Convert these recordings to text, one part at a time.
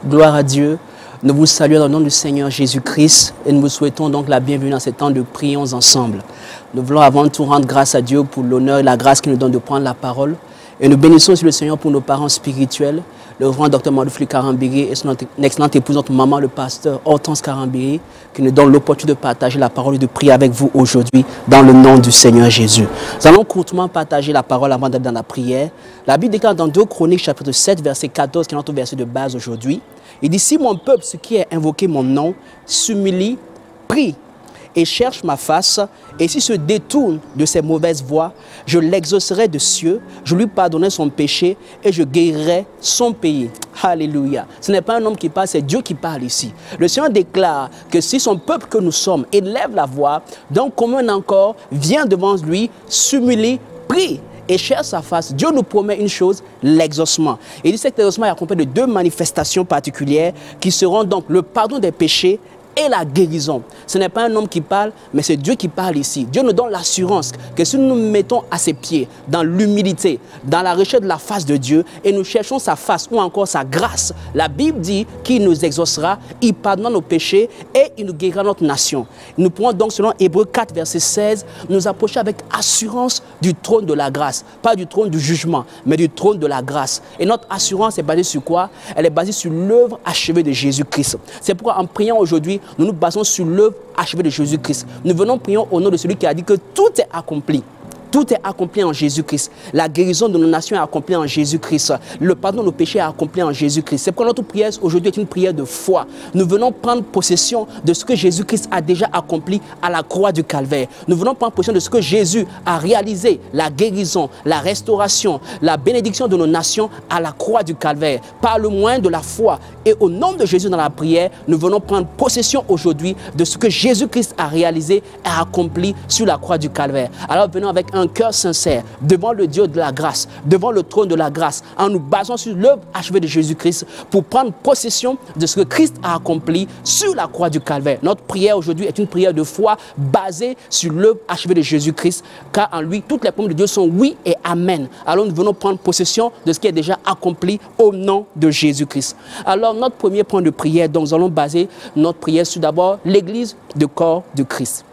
Gloire à Dieu. Nous vous saluons dans le nom du Seigneur Jésus-Christ et nous vous souhaitons donc la bienvenue dans ce temps de prions ensemble. Nous voulons avant tout rendre grâce à Dieu pour l'honneur et la grâce qu'il nous donne de prendre la parole. Et nous bénissons aussi le Seigneur pour nos parents spirituels, le grand docteur Madoufli Karambiri et son excellente épouse, notre maman, le pasteur Hortense Karambiri, qui nous donne l'opportunité de partager la parole et de prier avec vous aujourd'hui dans le nom du Seigneur Jésus. Nous allons courtement partager la parole avant d'aller dans la prière. La Bible déclare dans 2 Chroniques chapitre 7, verset 14, qui est notre verset de base aujourd'hui. Il dit, si mon peuple, ce qui est invoqué mon nom, s'humilie, prie et cherche ma face, et s'il se détourne de ses mauvaises voies, je l'exaucerai de cieux, je lui pardonnerai son péché et je guérirai son pays. Alléluia. Ce n'est pas un homme qui parle, c'est Dieu qui parle ici. Le Seigneur déclare que si son peuple que nous sommes élève la voix, donc commun encore, vient devant lui, s'humilie, prie et cherche sa face, Dieu nous promet une chose, l'exaucement. Et il dit que cet exaucement est accompagné de 2 manifestations particulières qui seront donc le pardon des péchés et la guérison. Ce n'est pas un homme qui parle, mais c'est Dieu qui parle ici. Dieu nous donne l'assurance que si nous nous mettons à ses pieds, dans l'humilité, dans la recherche de la face de Dieu, et nous cherchons sa face ou encore sa grâce, la Bible dit qu'il nous exaucera, il pardonnera nos péchés et il nous guérira notre nation. Nous pourrons donc, selon Hébreux 4, verset 16, nous approcher avec assurance du trône de la grâce. Pas du trône du jugement, mais du trône de la grâce. Et notre assurance est basée sur quoi? Elle est basée sur l'œuvre achevée de Jésus-Christ. C'est pourquoi en priant aujourd'hui, nous nous basons sur l'œuvre achevée de Jésus-Christ. Nous venons prier au nom de celui qui a dit que tout est accompli. Tout est accompli en Jésus-Christ. La guérison de nos nations est accomplie en Jésus-Christ. Le pardon de nos péchés est accompli en Jésus-Christ. C'est pourquoi notre prière aujourd'hui est une prière de foi. Nous venons prendre possession de ce que Jésus-Christ a déjà accompli à la croix du Calvaire. Nous venons prendre possession de ce que Jésus a réalisé, la guérison, la restauration, la bénédiction de nos nations à la croix du Calvaire. Par le moyen de la foi et au nom de Jésus dans la prière, nous venons prendre possession aujourd'hui de ce que Jésus-Christ a réalisé et a accompli sur la croix du Calvaire. Alors venons avec un cœur sincère devant le Dieu de la grâce, devant le trône de la grâce, en nous basant sur l'œuvre achevée de Jésus-Christ pour prendre possession de ce que Christ a accompli sur la croix du Calvaire. Notre prière aujourd'hui est une prière de foi basée sur l'œuvre achevée de Jésus-Christ, car en lui, toutes les promesses de Dieu sont oui et amen. Alors nous venons prendre possession de ce qui est déjà accompli au nom de Jésus-Christ. Alors notre premier point de prière, donc nous allons baser notre prière sur d'abord l'Église de corps de Christ.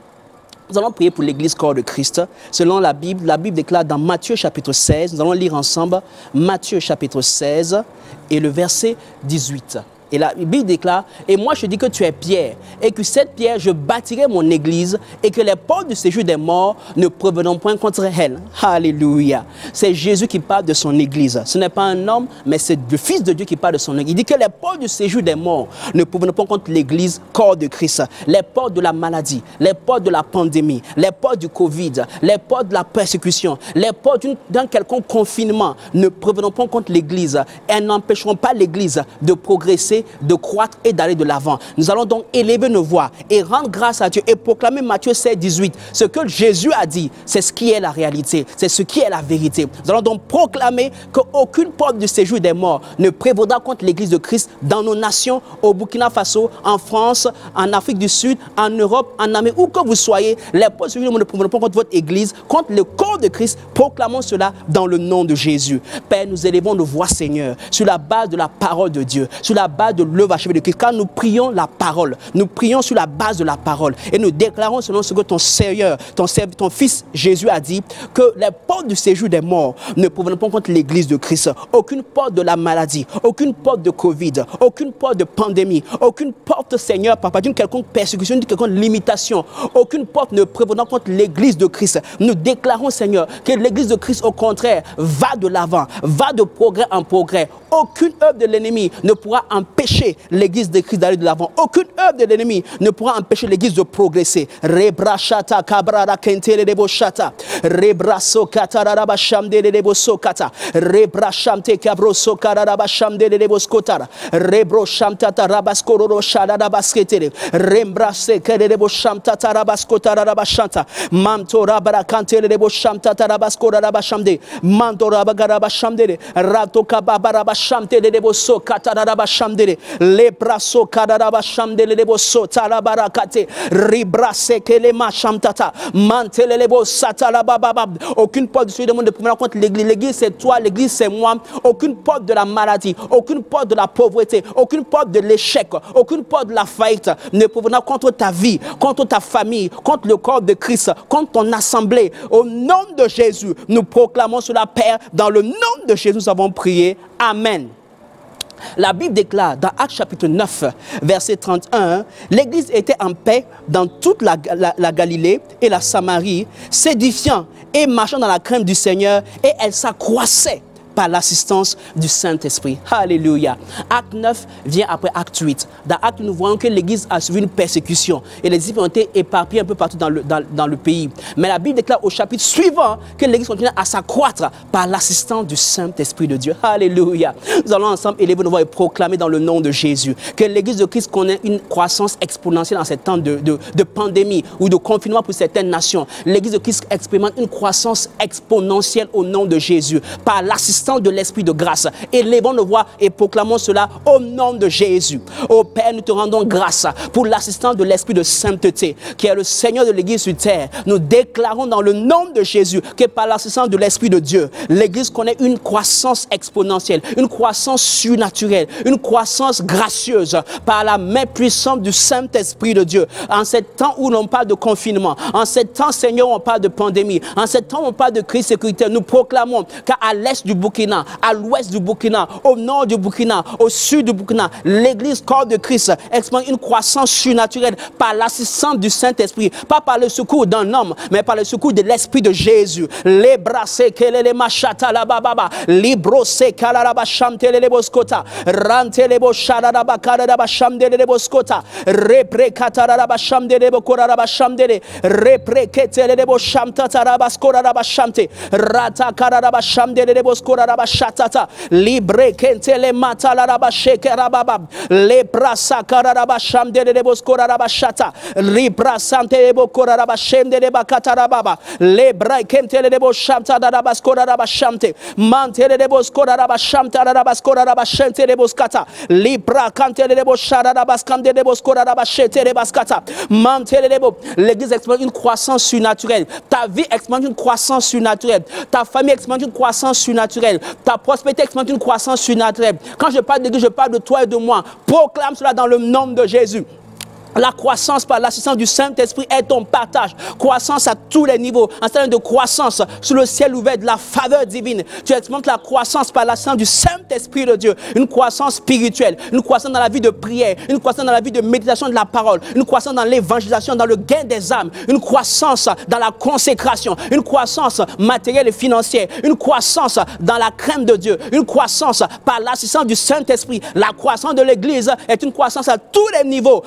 Nous allons prier pour l'Église corps de Christ. Selon la Bible déclare dans Matthieu chapitre 16, nous allons lire ensemble Matthieu chapitre 16 et le verset 18. Et la Bible déclare, et moi je dis que tu es Pierre, et que cette pierre je bâtirai mon église, et que les portes du séjour des morts ne prévaudront point contre elle. Alléluia. C'est Jésus qui parle de son église. Ce n'est pas un homme, mais c'est le Fils de Dieu qui parle de son église. Il dit que les portes du séjour des morts ne prévaudront point contre l'église corps de Christ. Les portes de la maladie, les portes de la pandémie, les portes du Covid, les portes de la persécution, les portes d'un quelconque confinement ne prévaudront pas contre l'église. Elles n'empêcheront pas l'église de progresser, de croître et d'aller de l'avant. Nous allons donc élever nos voix et rendre grâce à Dieu et proclamer Matthieu 16, 18. Ce que Jésus a dit, c'est ce qui est la réalité, c'est ce qui est la vérité. Nous allons donc proclamer qu'aucune porte du séjour des morts ne prévaudra contre l'église de Christ dans nos nations, au Burkina Faso, en France, en Afrique du Sud, en Europe, en Amérique, où que vous soyez. Les portes du séjour des morts ne prévaudront pas contre votre église, contre le corps de Christ. Proclamons cela dans le nom de Jésus. Père, nous élevons nos voix, Seigneur, sur la base de la parole de Dieu, sur la base de l'œuvre achevée de Christ, car nous prions la parole, nous prions sur la base de la parole et nous déclarons selon ce que ton Seigneur, ton Fils Jésus a dit, que les portes du séjour des morts ne proviennent pas contre l'église de Christ. Aucune porte de la maladie, aucune porte de Covid, aucune porte de pandémie, aucune porte, Seigneur, papa, d'une quelconque persécution, d'une quelconque limitation, aucune porte ne prévenant contre l'église de Christ. Nous déclarons, Seigneur, que l'église de Christ, au contraire, va de l'avant, va de progrès en progrès. Aucune œuvre de l'ennemi ne pourra empêcher l'église de Christ d'aller de l'avant. Aucune œuvre de l'ennemi ne pourra empêcher l'église de progresser. Rebrachata kabrara kentere debo shata. Rebraso kataraba shamde debo sokata. Rebrachamte kabroso karaba shamde debo skotara. Rebro shamtata rabaskoro shada rabasketere. Rembrase kedebo shamtata rabaskotara rabashanta. Mamto rabara kantere debo shamtata rabaskora rabashamde. Manto rabagara bashamde. Rato kababa shamte de deboso kataraba shamdele le braso kadaraba shamdele deboso talabarakate ribrase kelema shamtata mantele lebo satalababa. Aucune porte de celui de monde de prendre compte l'église. L'église c'est toi, l'église c'est moi. Aucune porte de la maladie, aucune porte de la pauvreté, aucune porte de l'échec, aucune porte de la faillite ne provenant contre ta vie, contre ta famille, contre le corps de Christ, contre ton assemblée. Au nom de Jésus, nous proclamons cela, Père. Dans le nom de Jésus, nous avons prié. Amen. La Bible déclare dans Actes chapitre 9, verset 31, l'Église était en paix dans toute la Galilée et la Samarie, s'édifiant et marchant dans la crainte du Seigneur, et elle s'accroissait par l'assistance du Saint-Esprit. Alléluia. Acte 9 vient après Acte 8. Dans Acte, nous voyons que l'Église a suivi une persécution et les disciples ont été éparpillés un peu partout dans le pays. Mais la Bible déclare au chapitre suivant que l'Église continue à s'accroître par l'assistance du Saint-Esprit de Dieu. Alléluia. Nous allons ensemble élever nos voix et proclamer dans le nom de Jésus que l'Église de Christ connaît une croissance exponentielle dans ces temps de pandémie ou de confinement pour certaines nations. L'Église de Christ expérimente une croissance exponentielle au nom de Jésus par l'assistance de l'Esprit de grâce. Élevons nos voix et proclamons cela au nom de Jésus. Ô Père, nous te rendons grâce pour l'assistance de l'Esprit de sainteté qui est le Seigneur de l'Église sur terre. Nous déclarons dans le nom de Jésus que par l'assistance de l'Esprit de Dieu, l'Église connaît une croissance exponentielle, une croissance surnaturelle, une croissance gracieuse par la main puissante du Saint-Esprit de Dieu. En ce temps où l'on parle de confinement, en ce temps, Seigneur, on parle de pandémie, en ce temps où on parle de crise sécuritaire, nous proclamons qu'à l'est du Burkina, à l'ouest du Burkina, au nord du Burkina, au sud du Burkina, l'Église corps de Christ expérimente une croissance surnaturelle par l'assistance du Saint-Esprit, pas par le secours d'un homme, mais par le secours de l'Esprit de Jésus. Les brassés kelele machata la bababa, librose kalaraba chamtele le boskota, rantele bo sharaba kalaraba chamdele le boskota, repre kataraba chamdele bo koraraba chamdele, repre ketele le bo chamtata rabaskora raba chamte, rata kararaba chamdele le boskora shatata libre kentele mata la raba shekera baba le brasa kararaba shamde de boskora raba shata libra sante de bokora raba shemde de bakata baba le bra kentele de boshamta da raba skora raba shamte mantele de boskora raba shamta da raba skora raba shente de boskata libra kantele de boshara raba skande de boskora raba shete de baskata mantele de bo. L'Église expérimente une croissance surnaturelle, ta vie expérimente une croissance surnaturelle, ta famille expérimente une croissance surnaturelle, ta prospérité expérimente une croissance surnaturelle. Quand je parle d'église, je parle de toi et de moi. Proclame cela dans le nom de Jésus. La croissance par l'assistance du Saint-Esprit est ton partage. Croissance à tous les niveaux. Un certain de croissance sous le ciel ouvert de la faveur divine. Tu expérimentes la croissance par l'assistance du Saint-Esprit de Dieu. Une croissance spirituelle. Une croissance dans la vie de prière. Une croissance dans la vie de méditation de la parole. Une croissance dans l'évangélisation, dans le gain des âmes. Une croissance dans la consécration. Une croissance matérielle et financière. Une croissance dans la crainte de Dieu. Une croissance par l'assistance du Saint-Esprit. La croissance de l'Église est une croissance à tous les niveaux.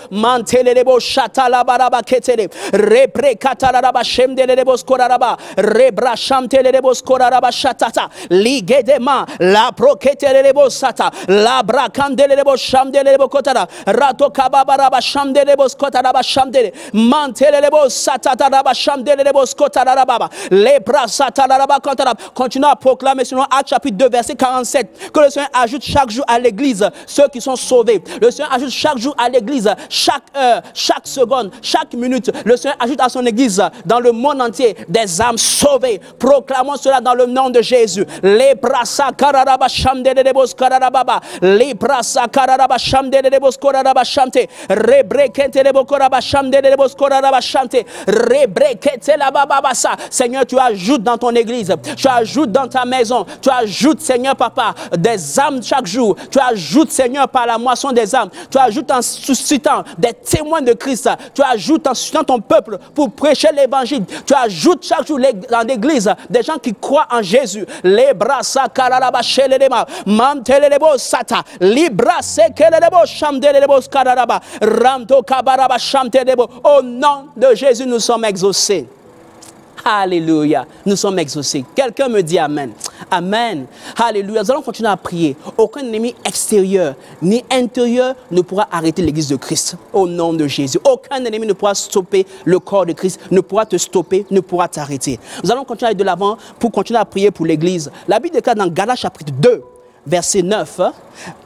Lebo shatala baraba ketele repre kataraba shemdele lebo skoraraba rebra shamtele lebo skoraraba shatata ligedema la proketele lebo sata la brakandele lebo shamdele lebo kotara rato kababaraba shamdele lebo skotaraba shamdele mantele lebo satata raba shamdele lebo skotaraba le bra satala raba kotara. Continue à proclamer selon Actes chapitre 2 verset 47 que le Seigneur ajoute chaque jour à l'église ceux qui sont sauvés. Le Seigneur ajoute chaque jour à l'église, chaque heure, chaque seconde, chaque minute, le Seigneur ajoute à son église dans le monde entier des âmes sauvées. Proclamons cela dans le nom de Jésus. Les brasa kararaba shamde de bos kararababa, les brasa kararaba shamde de bos koraraba shante, rebrekete de bokoraba shamde de bos koraraba shante, rebrekete la babasa. Seigneur, tu ajoutes dans ton église, tu ajoutes dans ta maison, tu ajoutes, Seigneur Papa, des âmes chaque jour. Tu ajoutes, Seigneur, par la moisson des âmes. Tu ajoutes en suscitant des témoins de Christ. Tu ajoutes en suscitant ton peuple pour prêcher l'évangile. Tu ajoutes chaque jour dans l'église des gens qui croient en Jésus. Les bras sakararaba shelelema mantelelebo sata libra sekelelebo shamdelebo skararaba ramto kabaraba shamtelebo. Au nom de Jésus, nous sommes exaucés. Alléluia. Nous sommes exaucés. Quelqu'un me dit Amen. Amen. Alléluia. Nous allons continuer à prier. Aucun ennemi extérieur ni intérieur ne pourra arrêter l'église de Christ. Au nom de Jésus. Aucun ennemi ne pourra stopper le corps de Christ, ne pourra te stopper, ne pourra t'arrêter. Nous allons continuer à aller de l'avant pour continuer à prier pour l'église. La Bible déclare dans Galates chapitre 2, verset 9,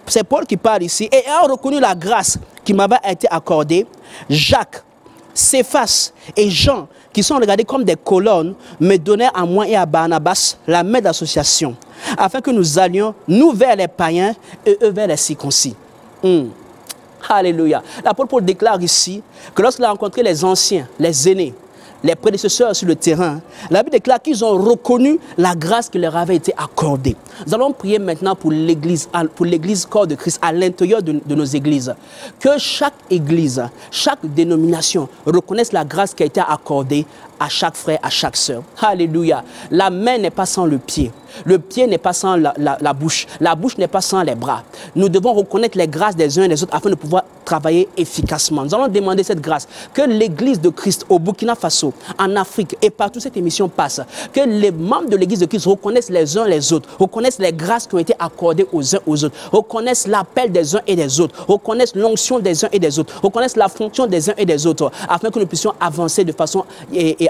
c'est Paul qui parle ici. Et ayant reconnu la grâce qui m'avait été accordée, Jacques, Céphas et Jean, qui sont regardés comme des colonnes, me donnèrent à moi et à Barnabas la main d'association, afin que nous allions, nous vers les païens et eux vers les circoncis. Alléluia. L'apôtre Paul déclare ici que lorsqu'il a rencontré les anciens, les aînés, les prédécesseurs sur le terrain, la Bible déclare qu'ils ont reconnu la grâce qui leur avait été accordée. Nous allons prier maintenant pour l'église corps de Christ à l'intérieur de nos églises. Que chaque église, chaque dénomination reconnaisse la grâce qui a été accordée à chaque frère, à chaque sœur. Alléluia. La main n'est pas sans le pied. Le pied n'est pas sans la bouche. La bouche n'est pas sans les bras. Nous devons reconnaître les grâces des uns et des autres afin de pouvoir travailler efficacement. Nous allons demander cette grâce. Que l'église de Christ au Burkina Faso, en Afrique et partout cette émission passe. Que les membres de l'église de Christ reconnaissent les uns les autres. Reconnaissent les grâces qui ont été accordées aux uns aux autres. Reconnaissent l'appel des uns et des autres. Reconnaissent l'onction des uns et des autres. Reconnaissent la fonction des uns et des autres. Afin que nous puissions avancer de façon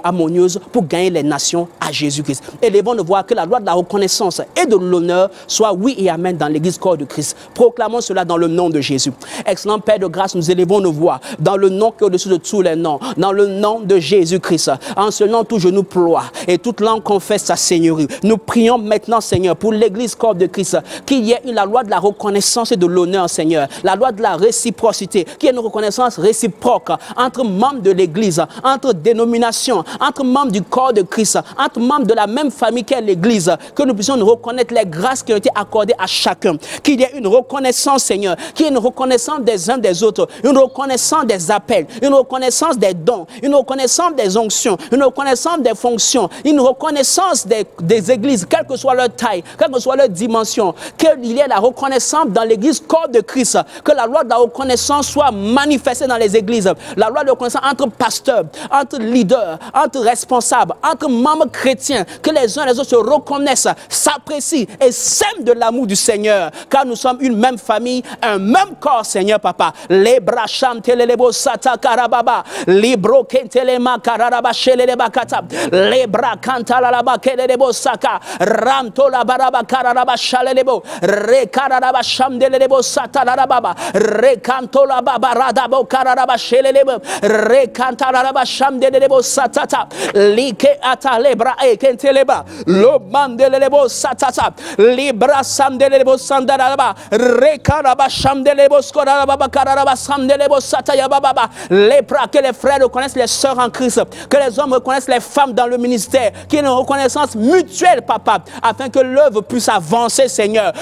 harmonieuse pour gagner les nations à Jésus-Christ. Élevons nos voix, que la loi de la reconnaissance et de l'honneur soit oui et amen dans l'église corps de Christ. Proclamons cela dans le nom de Jésus. Excellent Père de grâce, nous élevons nos voix dans le nom qui est au-dessus de tous les noms, dans le nom de Jésus-Christ. En ce nom, tout genou ploie et toute langue confesse sa seigneurie. Nous prions maintenant, Seigneur, pour l'église corps de Christ, qu'il y ait la loi de la reconnaissance et de l'honneur, Seigneur. La loi de la réciprocité, qu'il y ait une reconnaissance réciproque entre membres de l'église, entre dénominations, entre membres du corps de Christ, entre membres de la même famille qu'est l'église, que nous puissions nous reconnaître les grâces qui ont été accordées à chacun. Qu'il y ait une reconnaissance, Seigneur, qu'il y ait une reconnaissance des uns des autres, une reconnaissance des appels, une reconnaissance des dons, une reconnaissance des onctions, une reconnaissance des fonctions, une reconnaissance des églises, quelle que soit leur taille, quelle que soit leur dimension, qu'il y ait la reconnaissance dans l'église corps de Christ, que la loi de la reconnaissance soit manifestée dans les églises, la loi de la reconnaissance entre pasteurs, entre leaders, entre responsables, entre membres chrétiens, que les uns et les autres se reconnaissent, s'apprécient et s'aiment de l'amour du Seigneur, car nous sommes une même famille, un même corps, Seigneur Papa. Les bracham telelebo sata karababa, libro kentelema kararaba sheleleba kata, les bras kantalalaba kelelebo saka, ramto la baraba kararaba shalelebo, re kararaba shamdelebo sata larababa, re kanto la baba radabo kararaba shelelebo, re kantalalaba shamdelebo satata, like ata lebra e kenteleba, lo mandelebo satata, libra samdelebo sandaraba, re karaba shamdelebo skoraraba kararaba samdelebo sataya baba, lepra, que les frères reconnaissent les sœurs en Christ, que les hommes reconnaissent les femmes dans le ministère, qu'il y ait une reconnaissance mutuelle, papa, afin que l'œuvre puisse avancer, Seigneur.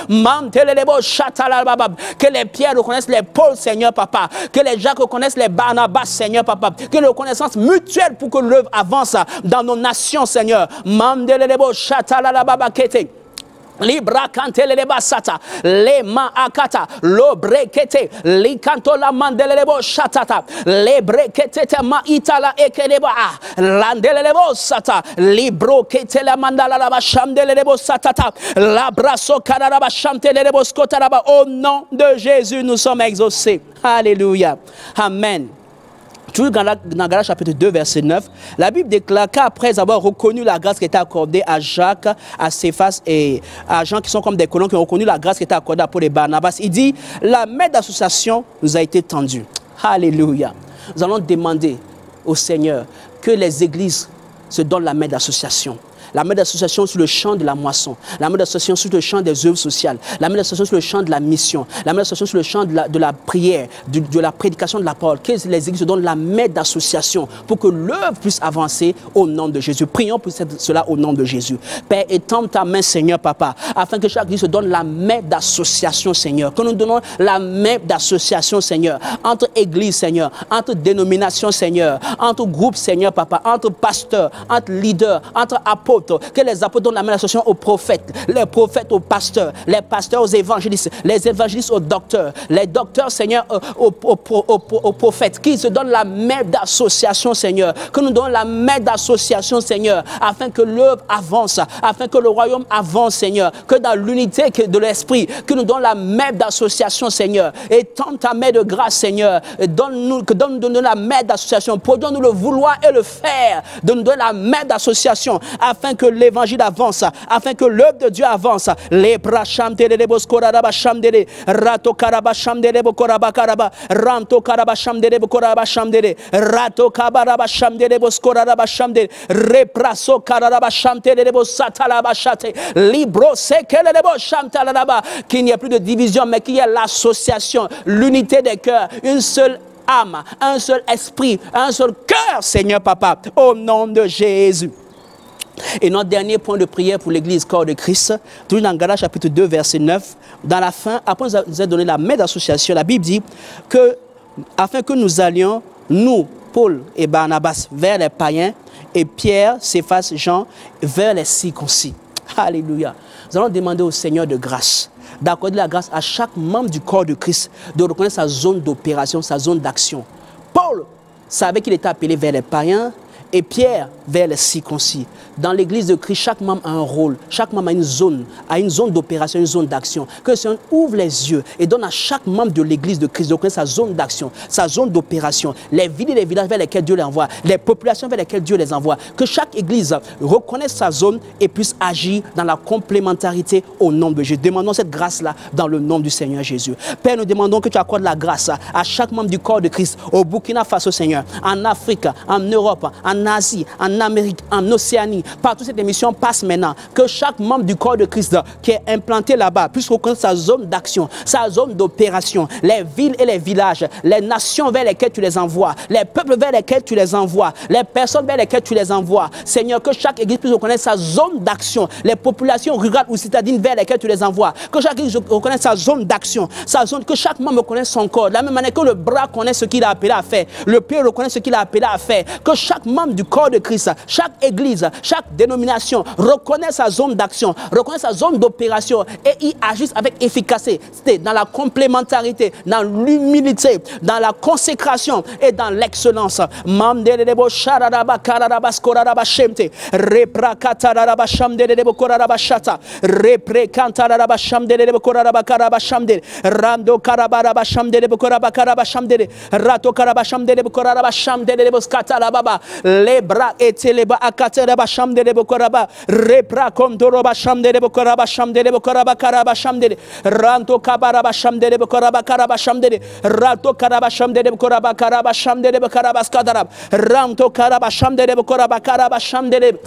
Que les pierres reconnaissent les Paul, Seigneur, papa, que les Jacques reconnaissent les Barnabas, Seigneur, papa, que une reconnaissance mutuelle pour que l'œuvre avance dans nos nations, Seigneur. Libra cantele le basata, le ma akata, lo brekete, li canto la mandele le bo shatata, le brekete te ma itala ekeleba, landele le bo sata, libro kete la mandala la bashamdele le bo satata, la brasso karaba shamtele le bo skotaraba. Au nom de Jésus, nous sommes exaucés. Alléluia. Amen. Toujours dans Galates chapitre 2, verset 9, la Bible déclare qu'après avoir reconnu la grâce qui était accordée à Jacques, à Céphas et à Jean, qui sont comme des colons, qui ont reconnu la grâce qui était accordée à Paul et Barnabas, il dit, la main d'association nous a été tendue. Alléluia. Nous allons demander au Seigneur que les églises se donnent la main d'association. La main d'association sur le champ de la moisson, la main d'association sur le champ des œuvres sociales, la main d'association sur le champ de la mission, la main d'association sur le champ de la prière, de la prédication de la parole. Que les églises se donnent la main d'association pour que l'œuvre puisse avancer au nom de Jésus. Prions pour cela au nom de Jésus. Père, étends ta main, Seigneur, Papa, afin que chaque église se donne la main d'association, Seigneur. Que nous donnons la main d'association, Seigneur, entre églises, Seigneur, entre dénominations, Seigneur, entre groupes, Seigneur, Papa, entre pasteurs, entre leaders, entre apôtres. Que les apôtres donnent la main d'association aux prophètes, les prophètes aux pasteurs, les pasteurs aux évangélistes, les évangélistes aux docteurs, les docteurs, Seigneur, aux prophètes, qui se donnent la main d'association, Seigneur. Que nous donnons la main d'association, Seigneur, afin que l'œuvre avance, afin que le royaume avance, Seigneur. Que dans l'unité de l'esprit, que nous donnons la main d'association, Seigneur. Et tends ta main de grâce, Seigneur. Donne-nous la main d'association. Produis-nous le vouloir et le faire. De nous donner la main d'association, afin afin que l'évangile avance, afin que l'œuvre de Dieu avance. Les bracham de Koraba Shamdere, Rato Karaba Shamdere Bokoraba Karaba, Ranto Karaba Shamdere Bokoraba Shamdere, Rato Kabaraba Shamdere Boskoraba Shamdere, Repraso Karaba Shamdere Bosatalaba Shate, Libro Sekelebo Shamtalaba, qu'il n'y ait plus de division, mais qu'il y ait l'association, l'unité des cœurs, une seule âme, un seul esprit, un seul cœur, Seigneur Papa, au nom de Jésus. Et notre dernier point de prière pour l'église corps de Christ, toujours dans Galates chapitre 2, verset 9, dans la fin, après nous avons donné la main d'association, la Bible dit que, afin que nous allions, nous, Paul et Barnabas, vers les païens, et Pierre, Céphas, Jean, vers les circoncis. Alléluia. Nous allons demander au Seigneur de grâce, d'accorder la grâce à chaque membre du corps de Christ, de reconnaître sa zone d'opération, sa zone d'action. Paul savait qu'il était appelé vers les païens, et Pierre vers les circoncis. Dans l'église de Christ, chaque membre a un rôle, chaque membre a une zone d'opération, une zone d'action. Que le Seigneur ouvre les yeux et donne à chaque membre de l'église de Christ de connaître sa zone d'action, sa zone d'opération, les villes et les villages vers lesquels Dieu les envoie, les populations vers lesquelles Dieu les envoie. Que chaque église reconnaisse sa zone et puisse agir dans la complémentarité au nom de Jésus. Demandons cette grâce-là dans le nom du Seigneur Jésus. Père, nous demandons que tu accordes la grâce à chaque membre du corps de Christ, au Burkina Faso, Seigneur, en Afrique, en Europe, en Asie, en Amérique, en Océanie. Partout cette émission passe maintenant. Que chaque membre du corps de Christ qui est implanté là-bas puisse reconnaître sa zone d'action, sa zone d'opération, les villes et les villages, les nations vers lesquelles tu les envoies, les peuples vers lesquels tu les envoies, les personnes vers lesquelles tu les envoies. Seigneur, que chaque église puisse reconnaître sa zone d'action, les populations rurales ou citadines vers lesquelles tu les envoies. Que chaque église reconnaisse sa zone d'action, sa zone, que chaque membre reconnaisse son corps. De la même manière que le bras connaît ce qu'il a appelé à faire, le pied reconnaît ce qu'il a appelé à faire. Que chaque membre du corps de Christ, chaque église, chaque dénomination reconnaît sa zone d'action, reconnaît sa zone d'opération et y agisse avec efficacité, dans la complémentarité, dans l'humilité, dans la consécration et dans l'excellence. Lebra eteleba akatereba shamdele bokoraba repra kondoroba shamdele bokoraba shamdele bokoraba karaba shamdele ranto kabaraba shamdele bokoraba karaba shamdele rato karaba shamdele bokoraba karaba shamdele bokoraba skadarab ranto karaba shamdele bokoraba karaba shamdele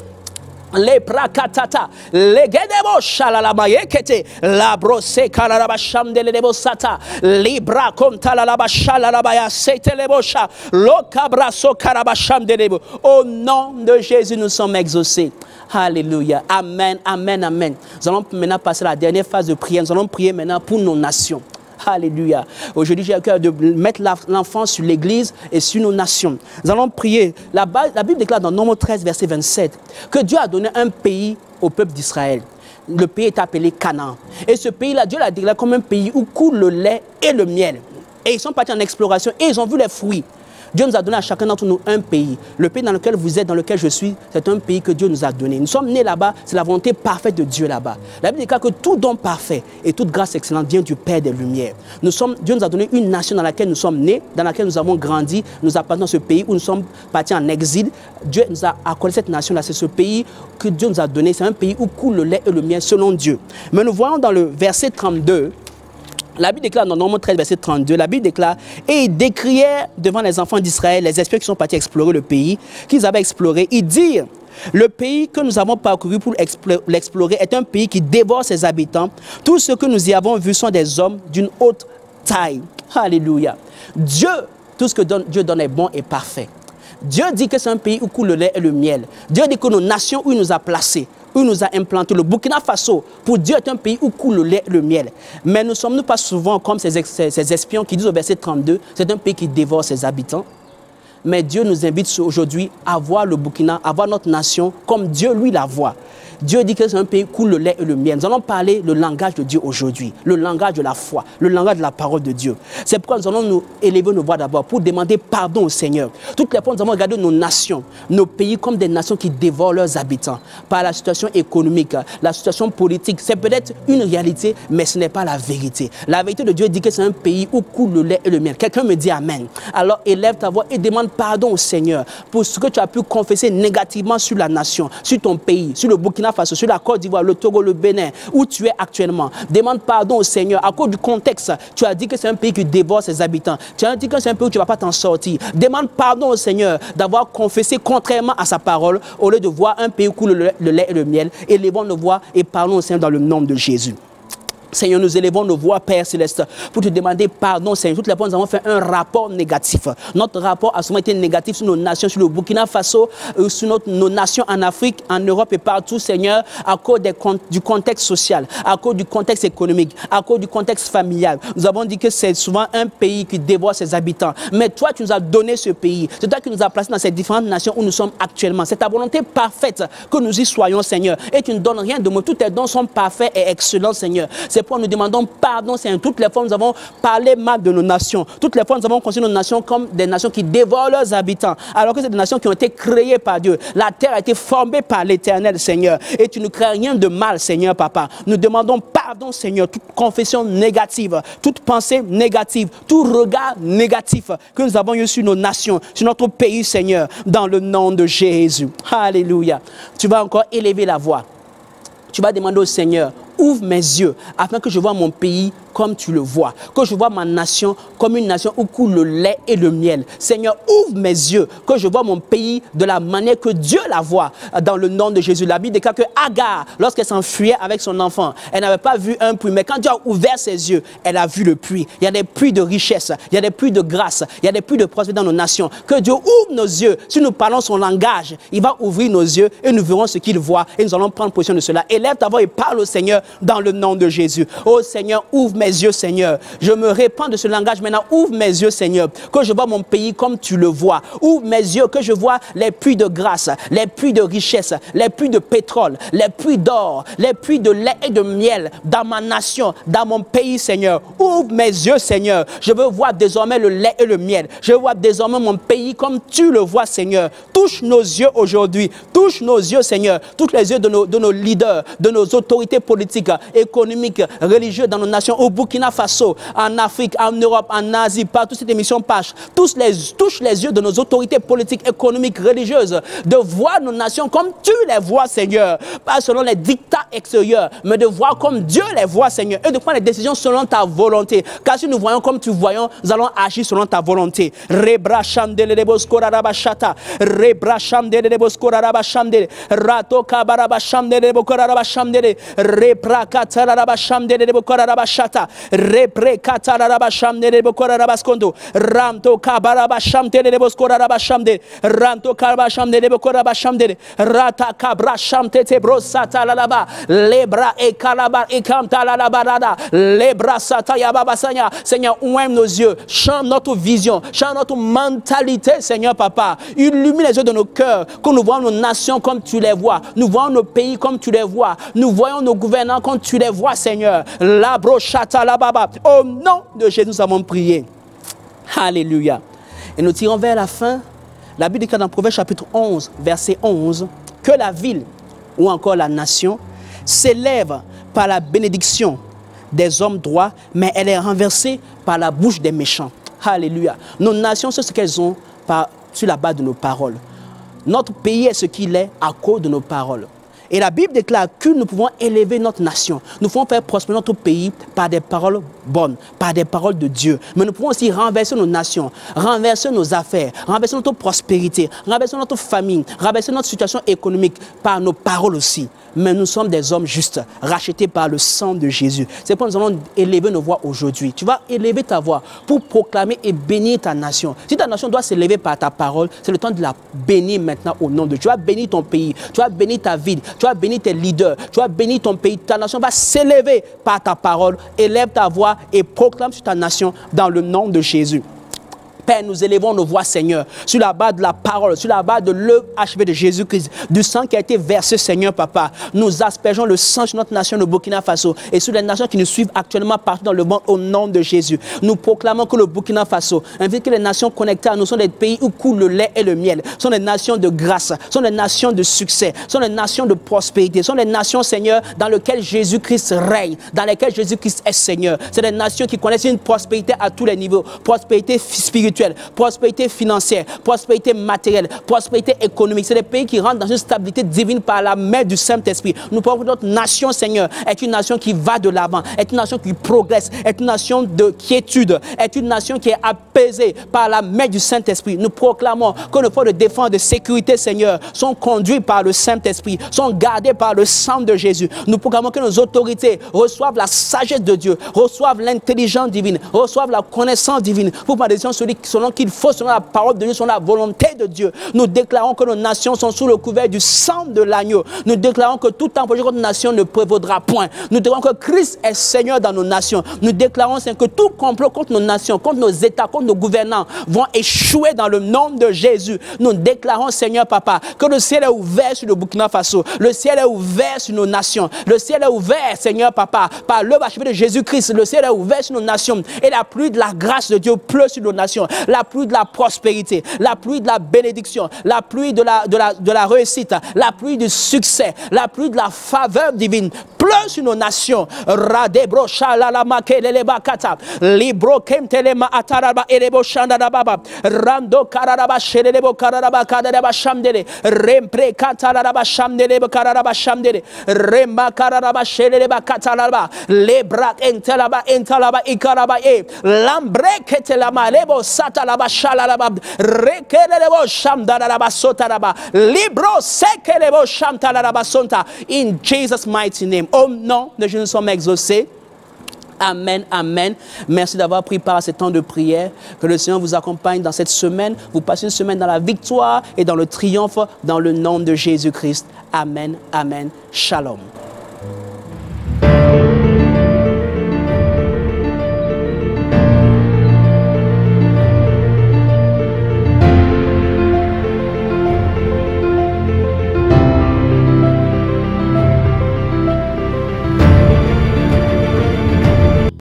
le prakatata le gedebo shalalama yekete la brose kararaba shamdele debo sata libra kontalalaba shalalaba ya setelebosha lo kabraso karaba shamdele. Au nom de Jésus nous sommes exaucés. Alléluia. Amen, amen, amen. Nous allons maintenant passer à la dernière phase de prière. Nous allons prier maintenant pour nos nations. Alléluia. Aujourd'hui, j'ai à cœur de mettre l'enfant sur l'église et sur nos nations. Nous allons prier. La Bible déclare dans Nombre 13, verset 27, que Dieu a donné un pays au peuple d'Israël. Le pays est appelé Canaan. Et ce pays-là, Dieu l'a déclaré comme un pays où coule le lait et le miel. Et ils sont partis en exploration et ils ont vu les fruits. Dieu nous a donné à chacun d'entre nous un pays. Le pays dans lequel vous êtes, dans lequel je suis, c'est un pays que Dieu nous a donné. Nous sommes nés là-bas, c'est la volonté parfaite de Dieu là-bas. La Bible déclare que tout don parfait et toute grâce excellente vient du Père des Lumières. Dieu nous a donné une nation dans laquelle nous sommes nés, dans laquelle nous avons grandi, nous appartenons à ce pays où nous sommes partis en exil. Dieu nous a accordé cette nation-là, c'est ce pays que Dieu nous a donné. C'est un pays où coule le lait et le miel selon Dieu. Mais nous voyons dans le verset 32, la Bible déclare dans Nombre 13, verset 32, la Bible déclare « Et ils décrièrent devant les enfants d'Israël, les espions qui sont partis explorer le pays, qu'ils avaient exploré, ils dirent « Le pays que nous avons parcouru pour l'explorer est un pays qui dévore ses habitants. Tout ce que nous y avons vu sont des hommes d'une haute taille. » Alléluia. Dieu, tout ce que Dieu donne est bon et parfait. Dieu dit que c'est un pays où coule le lait et le miel. Dieu dit que nos nations où il nous a placés, où il nous a implantés, le Burkina Faso, pour Dieu est un pays où coule le lait et le miel. Mais ne sommes-nous pas souvent comme ces espions qui disent au verset 32, c'est un pays qui dévore ses habitants. Mais Dieu nous invite aujourd'hui à voir le Burkina, à voir notre nation comme Dieu, lui, la voit. Dieu dit que c'est un pays où coule le lait et le miel. Nous allons parler le langage de Dieu aujourd'hui, le langage de la foi, le langage de la parole de Dieu. C'est pourquoi nous allons nous élever nos voix d'abord pour demander pardon au Seigneur. Toutes les fois, nous avons regardé nos nations, nos pays comme des nations qui dévorent leurs habitants par la situation économique, la situation politique. C'est peut-être une réalité, mais ce n'est pas la vérité. La vérité de Dieu dit que c'est un pays où coule le lait et le miel. Quelqu'un me dit Amen. Alors élève ta voix et demande pardon au Seigneur pour ce que tu as pu confesser négativement sur la nation, sur ton pays, sur le Burkina Faso, sur la Côte d'Ivoire, le Togo, le Bénin, où tu es actuellement. Demande pardon au Seigneur à cause du contexte. Tu as dit que c'est un pays qui dévore ses habitants. Tu as dit que c'est un pays où tu ne vas pas t'en sortir. Demande pardon au Seigneur d'avoir confessé contrairement à sa parole au lieu de voir un pays où coule le lait et le miel. Élevons nos voix et parlons au Seigneur dans le nom de Jésus. Seigneur, nous élevons nos voix, Père Céleste, pour te demander pardon, Seigneur. Toutes les fois, nous avons fait un rapport négatif. Notre rapport a souvent été négatif sur nos nations, sur le Burkina Faso, sur nos nations en Afrique, en Europe et partout, Seigneur, à cause du contexte social, à cause du contexte économique, à cause du contexte familial. Nous avons dit que c'est souvent un pays qui dévore ses habitants. Mais toi, tu nous as donné ce pays. C'est toi qui nous as placés dans ces différentes nations où nous sommes actuellement. C'est ta volonté parfaite que nous y soyons, Seigneur. Et tu ne donnes rien de moi. Tous tes dons sont parfaits et excellents, Seigneur. C'est pourquoi nous demandons pardon, Seigneur. Toutes les fois, nous avons parlé mal de nos nations. Toutes les fois, nous avons considéré nos nations comme des nations qui dévorent leurs habitants. Alors que c'est des nations qui ont été créées par Dieu. La terre a été formée par l'Éternel, Seigneur. Et tu ne crées rien de mal, Seigneur, Papa. Nous demandons pardon, Seigneur. Toute confession négative, toute pensée négative, tout regard négatif que nous avons eu sur nos nations, sur notre pays, Seigneur, dans le nom de Jésus. Alléluia. Tu vas encore élever la voix. Tu vas demander au Seigneur, ouvre mes yeux afin que je vois mon pays comme tu le vois, que je vois ma nation comme une nation où coule le lait et le miel. Seigneur, ouvre mes yeux, que je vois mon pays de la manière que Dieu la voit, dans le nom de Jésus. La Bible déclare que Agar, lorsqu'elle s'enfuyait avec son enfant, elle n'avait pas vu un puits, mais quand Dieu a ouvert ses yeux, elle a vu le puits. Il y a des puits de richesse, il y a des puits de grâce, il y a des puits de prospérité dans nos nations. Que Dieu ouvre nos yeux. Si nous parlons son langage, il va ouvrir nos yeux et nous verrons ce qu'il voit et nous allons prendre position de cela. Élève ta voix et parle au Seigneur dans le nom de Jésus. Oh Seigneur, ouvre mes yeux, Seigneur. Je me répands de ce langage maintenant. Ouvre mes yeux, Seigneur, que je vois mon pays comme tu le vois. Ouvre mes yeux, que je vois les puits de grâce, les puits de richesse, les puits de pétrole, les puits d'or, les puits de lait et de miel dans ma nation, dans mon pays, Seigneur. Ouvre mes yeux, Seigneur. Je veux voir désormais le lait et le miel. Je veux voir désormais mon pays comme tu le vois, Seigneur. Touche nos yeux aujourd'hui. Touche nos yeux, Seigneur. Touche les yeux de nos leaders, de nos autorités politiques, économiques, religieuses dans nos nations, au Burkina Faso, en Afrique, en Europe, en Asie, partout cette émission passe. Touche les yeux de nos autorités politiques, économiques, religieuses, de voir nos nations comme tu les vois, Seigneur. Pas selon les dictats extérieurs, mais de voir comme Dieu les voit, Seigneur. Et de prendre les décisions selon ta volonté. Car si nous voyons comme tu voyons, nous allons agir selon ta volonté. Rebra chandele de boskora rabashata. Rebra chandele de boskora rabashamdele. Rato kabaraba chandele de bokora rabashamdele. Repra katara rabashamdele de bokora rabashata. Repre katara rabashamdele de bokora rabaskondo. Ramto kabaraba shamdele de boskora rabashamdele. Ramto kabashamdele de bokora rabashamdele. Rata kabra shamtete brosata la laba. Lebra e kalabar e kamta la labarada. Lebra sata ya babasanya. Seigneur, ouvre nos yeux. Change notre vision. Change notre mentalité, Seigneur Papa. Illumine les yeux de nos cœurs. Que nous voyons nos nations comme tu les vois. Nous voyons nos pays comme tu les vois. Nous voyons nos gouvernants comme tu les vois, Seigneur. La brochata la baba. Au nom de Jésus, nous avons prié. Alléluia. Et nous tirons vers la fin. La Bible dit dans Proverbe chapitre 11, verset 11, que la ville ou encore la nation s'élève par la bénédiction des hommes droits, mais elle est renversée par la bouche des méchants. Alléluia. Nos nations, c'est ce qu'elles ont sur la base de nos paroles. Notre pays est ce qu'il est à cause de nos paroles. Et la Bible déclare que nous pouvons élever notre nation. Nous pouvons faire prospérer notre pays par des paroles bonnes, par des paroles de Dieu. Mais nous pouvons aussi renverser nos nations, renverser nos affaires, renverser notre prospérité, renverser notre famille, renverser notre situation économique par nos paroles aussi. Mais nous sommes des hommes justes, rachetés par le sang de Jésus. C'est pourquoi nous allons élever nos voix aujourd'hui. Tu vas élever ta voix pour proclamer et bénir ta nation. Si ta nation doit s'élever par ta parole, c'est le temps de la bénir maintenant au nom de Dieu. Tu vas bénir ton pays, tu vas bénir ta ville, tu vas bénir tes leaders, tu vas bénir ton pays. Ta nation va s'élever par ta parole. Élève ta voix et proclame sur ta nation dans le nom de Jésus. Père, nous élevons nos voix, Seigneur, sur la base de la parole, sur la base de l'œuvre achevée de Jésus-Christ, du sang qui a été versé, Seigneur, Papa. Nous aspergeons le sang sur notre nation, le Burkina Faso, et sur les nations qui nous suivent actuellement partout dans le monde, au nom de Jésus. Nous proclamons que le Burkina Faso, ainsi que les nations connectées à nous, sont des pays où coule le lait et le miel, sont des nations de grâce, sont des nations de succès, sont des nations de prospérité, sont des nations, Seigneur, dans lesquelles Jésus-Christ règne, dans lesquelles Jésus-Christ est Seigneur. C'est des nations qui connaissent une prospérité à tous les niveaux, prospérité spirituelle, spirituelle, prospérité financière, prospérité matérielle, prospérité économique. C'est des pays qui rentrent dans une stabilité divine par la main du Saint-Esprit. Nous pensons que notre nation, Seigneur, est une nation qui va de l'avant, est une nation qui progresse, est une nation de quiétude, est une nation qui est apaisée par la main du Saint-Esprit. Nous proclamons que nos forces de défense, de sécurité, Seigneur, sont conduites par le Saint-Esprit, sont gardées par le sang de Jésus. Nous proclamons que nos autorités reçoivent la sagesse de Dieu, reçoivent l'intelligence divine, reçoivent la connaissance divine pour prendre des décisions selon qu'il faut, selon la parole de Dieu, selon la volonté de Dieu. Nous déclarons que nos nations sont sous le couvert du sang de l'agneau. Nous déclarons que tout empêché contre nos nations ne prévaudra point. Nous déclarons que Christ est Seigneur dans nos nations. Nous déclarons que tout complot contre nos nations, contre nos États, contre nos gouvernants vont échouer dans le nom de Jésus. Nous déclarons, Seigneur Papa, que le ciel est ouvert sur le Burkina Faso. Le ciel est ouvert sur nos nations. Le ciel est ouvert, Seigneur Papa, par l'œuvre achevée de Jésus-Christ. Le ciel est ouvert sur nos nations. Et la pluie de la grâce de Dieu pleut sur nos nations. La pluie de la prospérité, la pluie de la bénédiction, la pluie de la réussite, la pluie du succès, la pluie de la faveur divine pleut sur nos nations. Radebro shalalama keleleba kata. Libro kemtelema ataraba elebo shandadababa. Rando kararaba shelelebo kararaba kadaraba shamdele. Rempre kataraba shamdelebo kararaba shamdele. Remba kararaba sheleleba katalaba. Lebra entelaba entalaba ikaraba e. Lambre ketelama lebo satalaba shalalaba. Rekelebo shamdaraba sotaraba. Libro sekelebo shamtalaraba sonta. In Jesus' mighty name. Au nom de Jésus, nous sommes exaucés. Amen, amen. Merci d'avoir pris part à ce temps de prière. Que le Seigneur vous accompagne dans cette semaine. Vous passez une semaine dans la victoire et dans le triomphe dans le nom de Jésus-Christ. Amen, amen. Shalom.